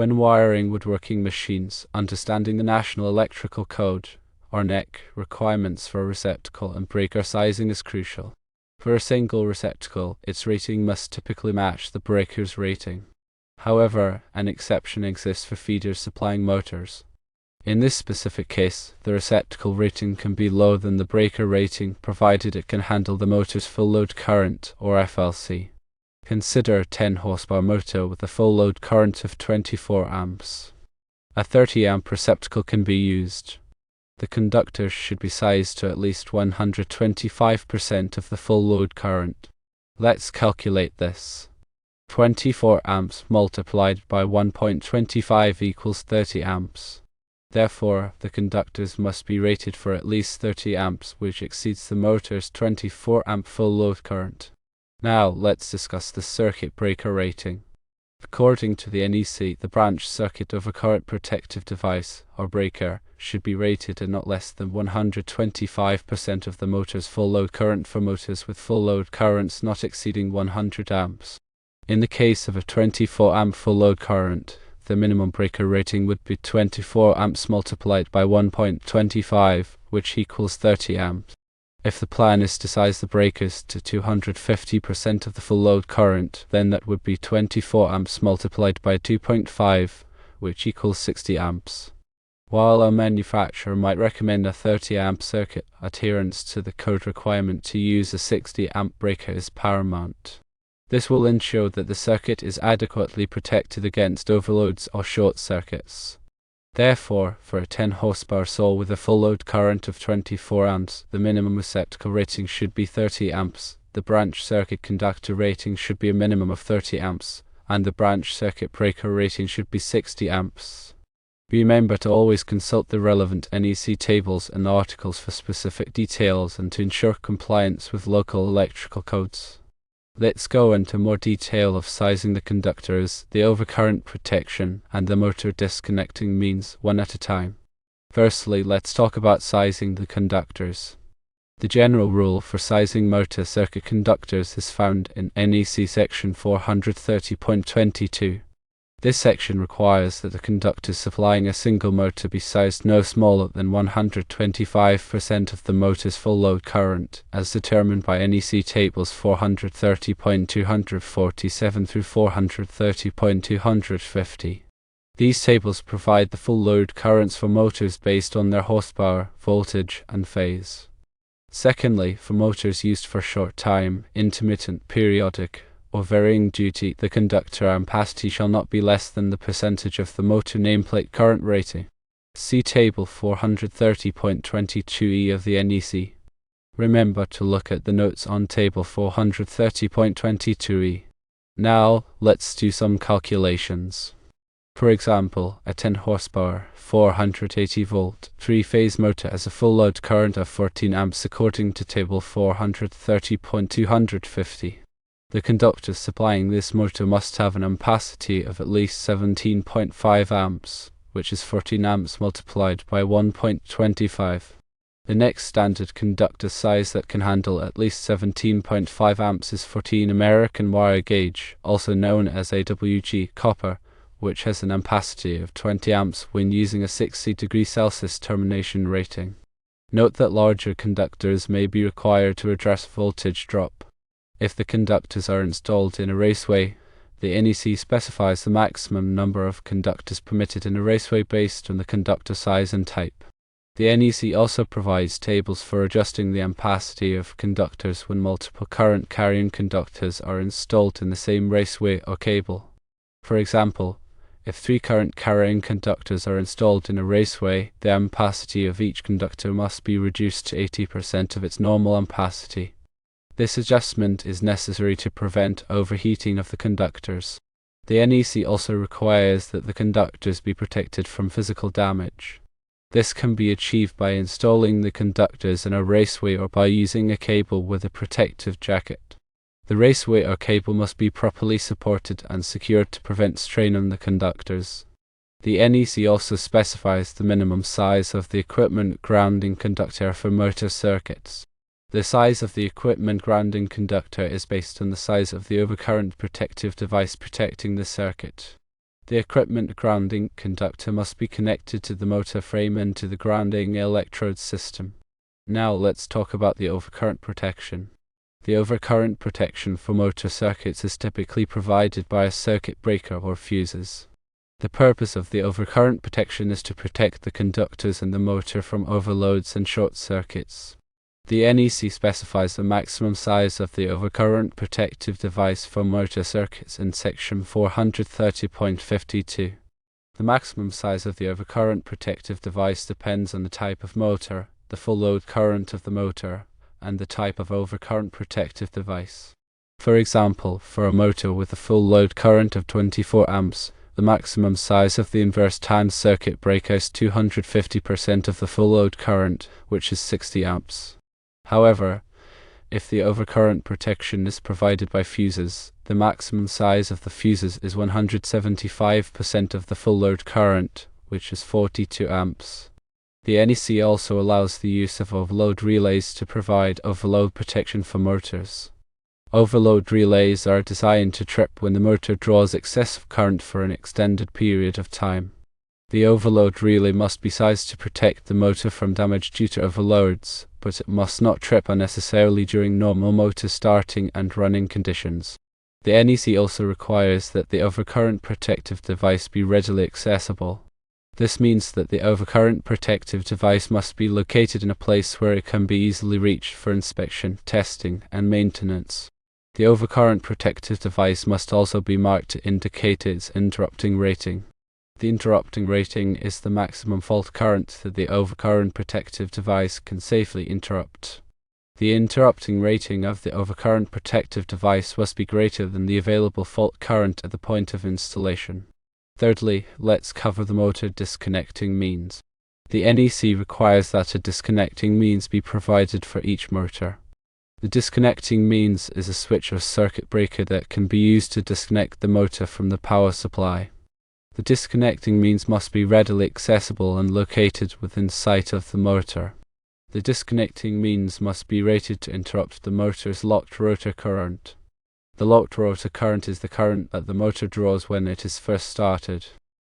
When wiring woodworking machines, understanding the National Electrical Code, or NEC, requirements for receptacle and breaker sizing is crucial. For a single receptacle, its rating must typically match the breaker's rating. However, an exception exists for feeders supplying motors. In this specific case, the receptacle rating can be lower than the breaker rating provided it can handle the motor's full load current, or FLC. Consider a 10 horsepower motor with a full load current of 24 amps. A 30 amp receptacle can be used. The conductor should be sized to at least 125% of the full load current. Let's calculate this. 24 amps multiplied by 1.25 equals 30 amps. Therefore, the conductors must be rated for at least 30 amps, which exceeds the motor's 24 amp full load current. Now, let's discuss the circuit breaker rating. According to the NEC, the branch circuit overcurrent protective device, or breaker, should be rated at not less than 125% of the motor's full load current for motors with full load currents not exceeding 100 amps. In the case of a 24 amp full load current, the minimum breaker rating would be 24 amps multiplied by 1.25, which equals 30 amps. If the plan is to size the breakers to 250% of the full load current, then that would be 24 amps multiplied by 2.5, which equals 60 amps. While a manufacturer might recommend a 30 amp circuit, adherence to the code requirement to use a 60 amp breaker is paramount. This will ensure that the circuit is adequately protected against overloads or short circuits. Therefore, for a 10 horsepower saw with a full load current of 24 amps, the minimum receptacle rating should be 30 amps, the branch circuit conductor rating should be a minimum of 30 amps, and the branch circuit breaker rating should be 60 amps. Remember to always consult the relevant NEC tables and articles for specific details and to ensure compliance with local electrical codes. Let's go into more detail of sizing the conductors, the overcurrent protection, and the motor disconnecting means one at a time. Firstly, let's talk about sizing the conductors. The general rule for sizing motor circuit conductors is found in NEC section 430.22. This section requires that the conductors supplying a single motor be sized no smaller than 125% of the motor's full load current, as determined by NEC tables 430.247 through 430.250. These tables provide the full load currents for motors based on their horsepower, voltage, and phase. Secondly, for motors used for short time, intermittent, periodic, or varying duty, the conductor ampacity shall not be less than the percentage of the motor nameplate current rating. See table 430.22e of the NEC. Remember to look at the notes on table 430.22e. Now, let's do some calculations. For example, a 10 horsepower, 480 volt, 3-phase motor has a full load current of 14 amps according to table 430.250. The conductors supplying this motor must have an ampacity of at least 17.5 amps, which is 14 amps multiplied by 1.25. The next standard conductor size that can handle at least 17.5 amps is 14 American wire gauge, also known as AWG copper, which has an ampacity of 20 amps when using a 60°C termination rating. Note that larger conductors may be required to address voltage drop. If the conductors are installed in a raceway, the NEC specifies the maximum number of conductors permitted in a raceway based on the conductor size and type. The NEC also provides tables for adjusting the ampacity of conductors when multiple current carrying conductors are installed in the same raceway or cable. For example, if 3 current carrying conductors are installed in a raceway, the ampacity of each conductor must be reduced to 80% of its normal ampacity. This adjustment is necessary to prevent overheating of the conductors. The NEC also requires that the conductors be protected from physical damage. This can be achieved by installing the conductors in a raceway or by using a cable with a protective jacket. The raceway or cable must be properly supported and secured to prevent strain on the conductors. The NEC also specifies the minimum size of the equipment grounding conductor for motor circuits. The size of the equipment grounding conductor is based on the size of the overcurrent protective device protecting the circuit. The equipment grounding conductor must be connected to the motor frame and to the grounding electrode system. Now let's talk about the overcurrent protection. The overcurrent protection for motor circuits is typically provided by a circuit breaker or fuses. The purpose of the overcurrent protection is to protect the conductors in the motor from overloads and short circuits. The NEC specifies the maximum size of the overcurrent protective device for motor circuits in section 430.52. The maximum size of the overcurrent protective device depends on the type of motor, the full load current of the motor, and the type of overcurrent protective device. For example, for a motor with a full load current of 24 amps, the maximum size of the inverse times circuit breaker is 250% of the full load current, which is 60 amps. However, if the overcurrent protection is provided by fuses, the maximum size of the fuses is 175% of the full load current, which is 42 amps. The NEC also allows the use of overload relays to provide overload protection for motors. Overload relays are designed to trip when the motor draws excessive current for an extended period of time. The overload relay must be sized to protect the motor from damage due to overloads, but it must not trip unnecessarily during normal motor starting and running conditions. The NEC also requires that the overcurrent protective device be readily accessible. This means that the overcurrent protective device must be located in a place where it can be easily reached for inspection, testing, and maintenance. The overcurrent protective device must also be marked to indicate its interrupting rating. The interrupting rating is the maximum fault current that the overcurrent protective device can safely interrupt. The interrupting rating of the overcurrent protective device must be greater than the available fault current at the point of installation. Thirdly, let's cover the motor disconnecting means. The NEC requires that a disconnecting means be provided for each motor. The disconnecting means is a switch or circuit breaker that can be used to disconnect the motor from the power supply. The disconnecting means must be readily accessible and located within sight of the motor. The disconnecting means must be rated to interrupt the motor's locked rotor current. The locked rotor current is the current that the motor draws when it is first started.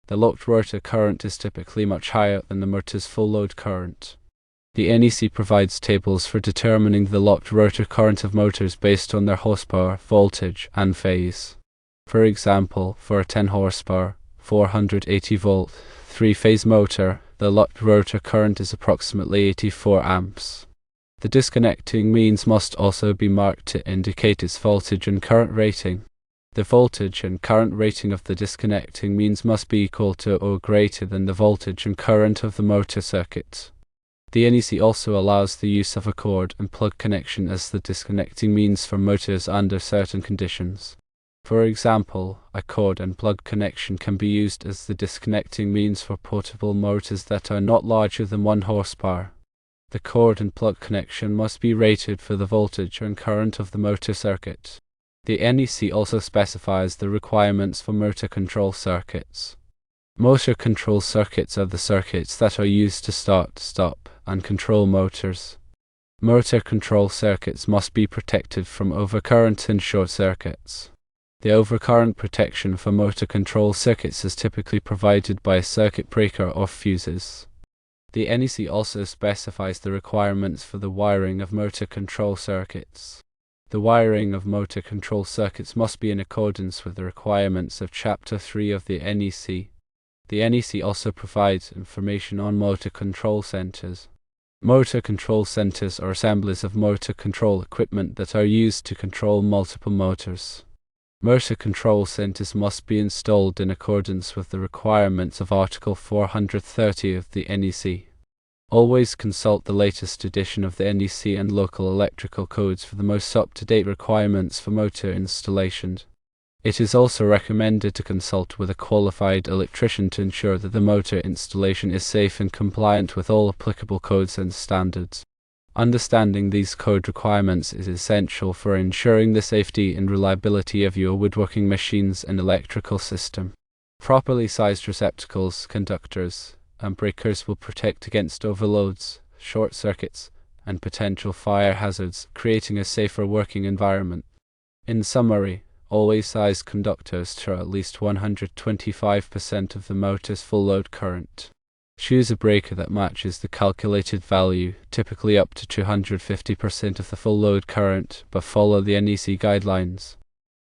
The locked rotor current is typically much higher than the motor's full load current. The NEC provides tables for determining the locked rotor current of motors based on their horsepower, voltage, and phase. For example, for a 10 horsepower, 480 volt, 3-phase motor, the locked rotor current is approximately 84 amps. The disconnecting means must also be marked to indicate its voltage and current rating. The voltage and current rating of the disconnecting means must be equal to or greater than the voltage and current of the motor circuit. The NEC also allows the use of a cord and plug connection as the disconnecting means for motors under certain conditions. For example, a cord and plug connection can be used as the disconnecting means for portable motors that are not larger than 1 horsepower. The cord and plug connection must be rated for the voltage and current of the motor circuit. The NEC also specifies the requirements for motor control circuits. Motor control circuits are the circuits that are used to start, stop, and control motors. Motor control circuits must be protected from overcurrent and short circuits. The overcurrent protection for motor control circuits is typically provided by a circuit breaker or fuses. The NEC also specifies the requirements for the wiring of motor control circuits. The wiring of motor control circuits must be in accordance with the requirements of Chapter 3 of the NEC. The NEC also provides information on motor control centers. Motor control centers are assemblies of motor control equipment that are used to control multiple motors. Motor control centers must be installed in accordance with the requirements of Article 430 of the NEC. Always consult the latest edition of the NEC and local electrical codes for the most up-to-date requirements for motor installation. It is also recommended to consult with a qualified electrician to ensure that the motor installation is safe and compliant with all applicable codes and standards. Understanding these code requirements is essential for ensuring the safety and reliability of your woodworking machines and electrical system. Properly sized receptacles, conductors, and breakers will protect against overloads, short circuits, and potential fire hazards, creating a safer working environment. In summary, Always size conductors to at least 125% of the motor's full load current. Choose a breaker that matches the calculated value, typically up to 250% of the full load current, but follow the NEC guidelines.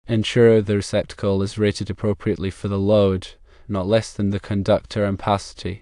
Ensure the receptacle is rated appropriately for the load, not less than the conductor ampacity.